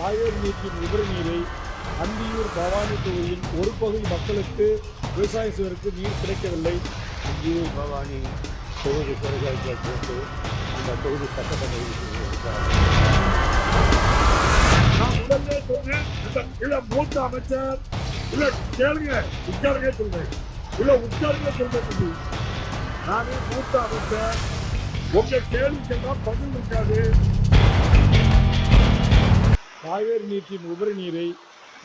காவேரி நீக்கின் உபரி நீரை அந்தியூர் பவானி தொகுதியின் ஒரு பகுதி மக்களுக்கு விவசாயம் செய்வதற்கு நீர் கிடைக்கவில்லை. அந்தியூர் பவானி தொகுதி குறைகள் போட்டு அந்த தொகுதி சட்டமன்ற நான் உடனே சொன்னேன், இல்ல மூத்த அமைச்சர் இல்ல கேளுங்க உட்காருங்க சொல்றேன், இல்ல உட்காருங்க சொல்றேன். நானே மூத்த அமைச்சர், உங்க கேள்விக்கெல்லாம் பதில் இருக்காது. காவேரி நீட்டின் உபரி நீரை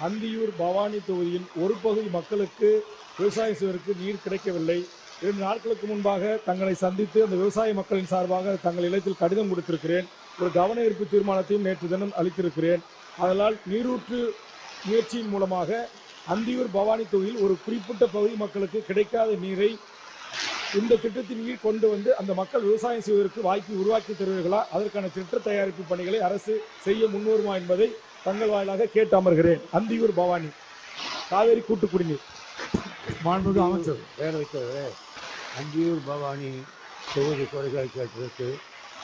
அந்தியூர் பவானி தொகுதியின் ஒரு பகுதி மக்களுக்கு விவசாயம் செய்வதற்கு நீர் கிடைக்கவில்லை. 2 நாட்களுக்கு முன்பாக தங்களை சந்தித்து அந்த விவசாய மக்களின் சார்பாக தங்கள் இல்லத்தில் கடிதம் கொடுத்திருக்கிறேன். ஒரு கவன ஈர்ப்பு தீர்மானத்தையும் நேற்று தினம் அளித்திருக்கிறேன். அதனால் நீரூற்று முயற்சியின் மூலமாக அந்தியூர் பவானி தொகுதியில் ஒரு குறிப்பிட்ட பகுதி மக்களுக்கு கிடைக்காத நீரை இந்த திட்டத்தின் கீழ் கொண்டு வந்து அந்த மக்கள் விவசாயம் செய்வதற்கு வாய்ப்பு உருவாக்கி தருவீர்களா, அதற்கான திட்ட தயாரிப்பு பணிகளை அரசு செய்ய முன்வருமா என்பதை தங்கள் வாயிலாக கேட்டு அமர்கிறேன். அந்தியூர் பவானி காவேரி கூட்டு குடிநீர் மாண்புமிகு அமைச்சர் வேற வைத்தது அந்தியூர் பவானி தொகுதி குறைகள் கேட்டிருக்கு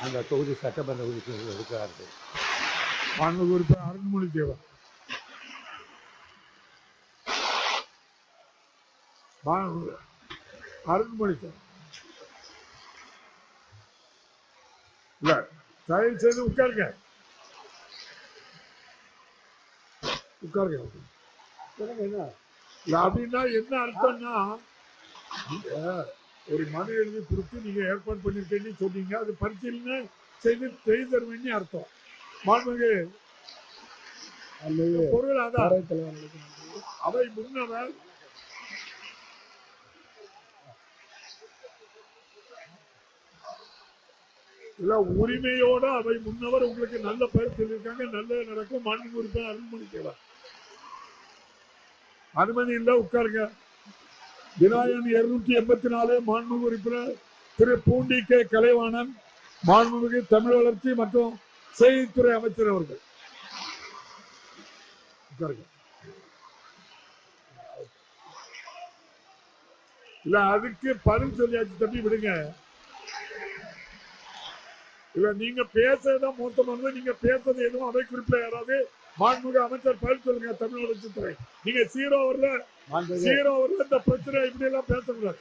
அந்த தொகுதி சட்டமன்ற உறுப்பினர்கள் இருக்கிறார்கள். மாண்புமிகு உறுப்பினர் அருண்மொழி தேவர், அருண்மொழி தேவர், இல்ல தயவு செய்து உட்காருங்க உட்காருங்க. என்ன இல்லை அப்படின்னா என்ன அர்த்தம்னா, நீங்க ஒரு மனு எழுதி கொடுத்து நீங்க ஏற்பாடு பண்ணிருக்கேன்னு சொன்னீங்க, அது பரிசீலனை செய்து தருவேன்னு அர்த்தம். மாண்புமிகு பொருளாதார அவை முன்னவர் இல்ல உரிமையோட அவை முன்னவர் உங்களுக்கு நல்ல பெயர் சொல்லியிருக்காங்க, நல்ல நடக்கும். மாண்புமிகு உறுப்பினர் அருண்மொழி தேவர் அனுமதி இல்லை, உட்காருங்க. விநாயகன் 284 மாண்புமிகு உறுப்பினர் திரு பூண்டி கே கலைவாணன், மாண்புமிகு தமிழ் வளர்ச்சி மற்றும் செய்தித்துறை அமைச்சர் அவர்கள். இல்ல அதுக்கு பதில் சொல்லியாச்சு தம்பி, விடுங்க. இல்ல நீங்க பேசதான் மொத்தமாக நீங்க பேசுறது எதுவும் அவை குறிப்பில் யாராவது மாண்புமிகு அமைச்சர் பதில் சொல்லுங்க. தமிழ் வளர்ச்சித்துறை நீங்க ஜீரோ வரல இந்த பிரச்சனை இப்படி எல்லாம் பேசக்கூடாது.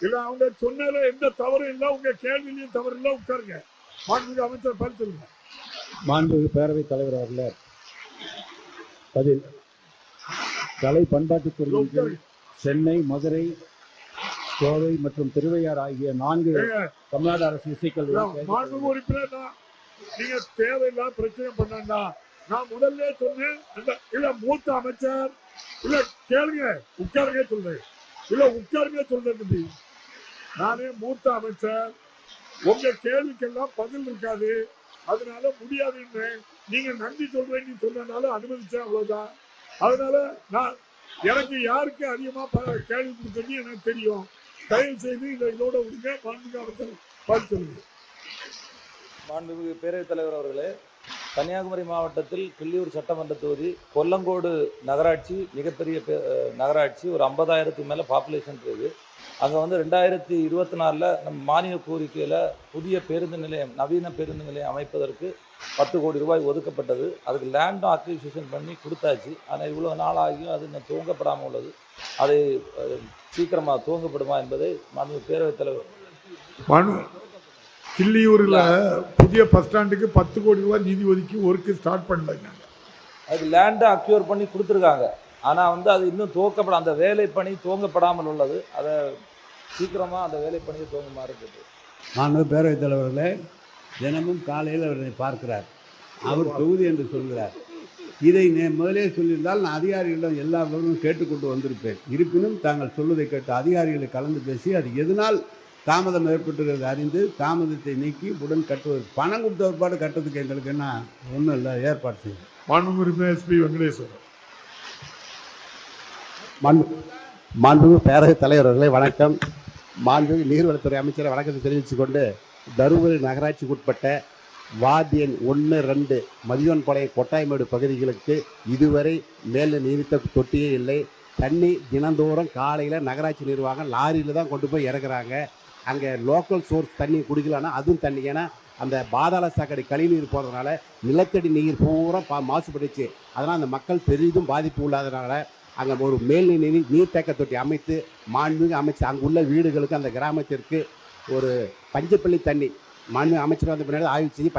இல்ல அவங்க சொன்னதுல எந்த தவறும் இல்லை, உங்க கேள்வியிலையும் தவறு இல்லை, உட்காருங்க. மாண்புமிகு அமைச்சர் பதில் சொல்லுங்க. மாண்புமிகு பேரவைத் தலைவர் அவர்களே, பதில். கலை பண்பாட்டுத்துறை சென்னை, மதுரை, கோவை மற்றும் திருவையாறு ஆகிய 4 தமிழ்நாடு அரசு இசைக்கல்வி. மாண்புமிகு உறுப்பினர், நீங்க தேவையில்லாத பிரச்சனை பண்ணா நான் முதல்ல சொன்னேன், இல்ல மூத்த அமைச்சர் இல்ல கேளுங்க உட்காருங்க சொல்றேன், இல்ல உட்காருங்க சொல்றேன் தம்பி. நானே மூத்த அமைச்சர், உங்க கேள்விக்கெல்லாம் பதில் இருக்காது, அதனால முடியாதுன்னு நீங்க நன்றி சொல்றேன்னு சொன்னதுனால அனுமதிச்சேன், அவ்வளவுதான். அதனால நான் எனக்கு யாருக்கு அதிகமா கேள்வி கொடுத்தீங்க எனக்கு தெரியும். தயவு செய்து இதோட விடுங்க. மாண்புமிகு அமைச்சர் பதில் சொல்லுங்க. மாண்புமிகு பேரவைத் தலைவர் அவர்களே, கன்னியாகுமரி மாவட்டத்தில் கிள்ளியூர் சட்டமன்ற தொகுதி கொல்லங்கோடு நகராட்சி மிகப்பெரிய நகராட்சி, ஒரு 50,000க்கு மேலே பாப்புலேஷன் இருக்குது. அங்கே வந்து 2024 நம்ம மானிய கோரிக்கையில் புதிய பேருந்து நிலையம், நவீன பேருந்து நிலையம் அமைப்பதற்கு 10 கோடி ரூபாய் ஒதுக்கப்பட்டது. அதுக்கு லேண்டும் அக்விசிஷன் பண்ணி கொடுத்தாச்சு. ஆனால் இவ்வளோ நாள் ஆகியும் அது இன்னும் துவங்கப்படாமல் உள்ளது. அதை சீக்கிரமாக துவங்கப்படுமா என்பதை மாண்புமிகு பேரவைத் தலைவர். கிள்ளியூரில் புதிய பஸ் ஸ்டாண்டுக்கு 10 கோடி ரூபாய் நிதி ஒதுக்கி ஒர்க்கு ஸ்டார்ட் பண்ணலைங்க. அதுக்கு லேண்டை அக்யூர் பண்ணி கொடுத்துருக்காங்க. ஆனால் வந்து அது இன்னும் துவக்கப்பட, அந்த வேலைப்பணி துவங்கப்படாமல் உள்ளது. அதை சீக்கிரமாக அந்த வேலைப்பணியை துவங்குமாறு இருக்குது. மாண்புமிகு பேரவைத் தலைவர்களே, தினமும் காலையில் அவரை பார்க்கிறார். அவர் தொகுதி என்று சொல்கிறார். இதை முதலே சொல்லியிருந்தால் நான் அதிகாரிகளிடம் எல்லா விவரமும் கேட்டுக்கொண்டு வந்திருப்பேன். இருப்பினும் தாங்கள் சொல்வதை கேட்டு அதிகாரிகளை கலந்து பேசி அது எதனால் தாமதம் ஏற்பட்டுகிறது அறிந்து தாமதத்தை நீக்கி உடன் கட்டுவது, பணம் கொடுத்த ஒருபாடு கட்டுறதுக்கு எங்களுக்கு என்ன ஒன்றும் இல்லை, ஏற்பாடு செய்யும். மாண்புமிகு எஸ்பி வெங்கடேஸ்வரன். மாண்புமிகு பேரவைத் தலைவர்களே வணக்கம். மாண்புமிகு நீர்வளத்துறை அமைச்சரை வணக்கத்தை தெரிவித்துக் கொண்டு, தருமபுரி நகராட்சிக்கு உட்பட்ட வார்டு எண் 1, 2 மதியோன்பாளையம் கொட்டாய்மேடு பகுதிகளுக்கு இதுவரை மேலே நீடித்த தொட்டியே இல்லை. தண்ணி தினந்தோறும் காலையில் நகராட்சி நிர்வாகம் லாரியில் தான் கொண்டு போய் இறக்குறாங்க. அங்கே லோக்கல் சோர்ஸ் தண்ணி குடிக்கலான்னா அதுவும் தண்ணி, ஏன்னா அந்த பாதாள சாக்கடை கழிவுநீர் போகிறதுனால நிலத்தடி நீர் பூரா மாசுபட்டுச்சு. அதனால் அந்த மக்கள் பெரிதும் பாதிப்பு உள்ளாதனால அங்கே ஒரு மேல்நிலை நீர்த்தேக்க தொட்டி அமைத்து மாண்புமிகு அமைச்சர் அங்குள்ள வீடுகளுக்கு அந்த கிராமத்திற்கு ஒரு பஞ்சப்பள்ளி தண்ணி மாண்புமிகு அமைச்சர் வந்த பின்னாடி ஆய்வு செஞ்சு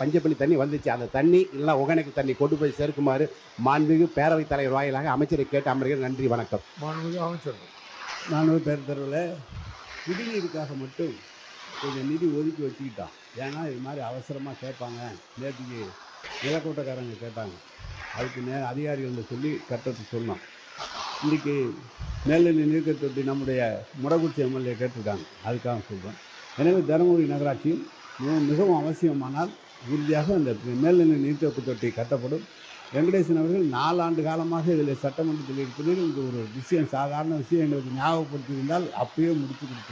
பஞ்சப்பள்ளி தண்ணி வந்துச்சு. அந்த தண்ணி இல்லைனா ஒகேனக்கல் தண்ணி கொண்டு போய் சேர்க்குமாறு மாண்புமிகு பேரவைத் தலைவர் வாயிலாக அமைச்சரை கேட்டு அமர்கிறேன். நன்றி, வணக்கம். மாண்புமிகு அமைச்சர். மாண்புமிகு பேரத்தலைவரில் குடிநீருக்காக மட்டும் கொஞ்சம் நிதி ஒதுக்கி வச்சுக்கிட்டோம். ஏன்னா இது மாதிரி அவசரமாக கேட்பாங்க. நேற்றுக்கு நிலக்கோட்டக்காரங்க கேட்டாங்க, அதுக்கு அதிகாரிகள்கிட்ட சொல்லி கட்டத்துக்கு சொன்னோம். இன்றைக்கி மேல்நிலை நீர்க்க தொட்டி நம்முடைய முடக்குச்சி எம்எல்ஏ கேட்டிருக்காங்க, அதுக்காக சொல்கிறோம். எனவே தருமபுரி நகராட்சியும் மிகவும் அவசியமானால் உறுதியாக அந்த மேல்நிலை நீர்த்தேக்க தொட்டி கட்டப்படும். வெங்கடேசன் அவர்கள் 4 ஆண்டு காலமாக இதில் சட்டமன்றத்தில் இருக்கிறீர்கள். இது ஒரு விஷயம், சாதாரண விஷயம் எங்களுக்கு ஞாபகப்படுத்தியிருந்தால் அப்பயே முடித்து கொடுத்து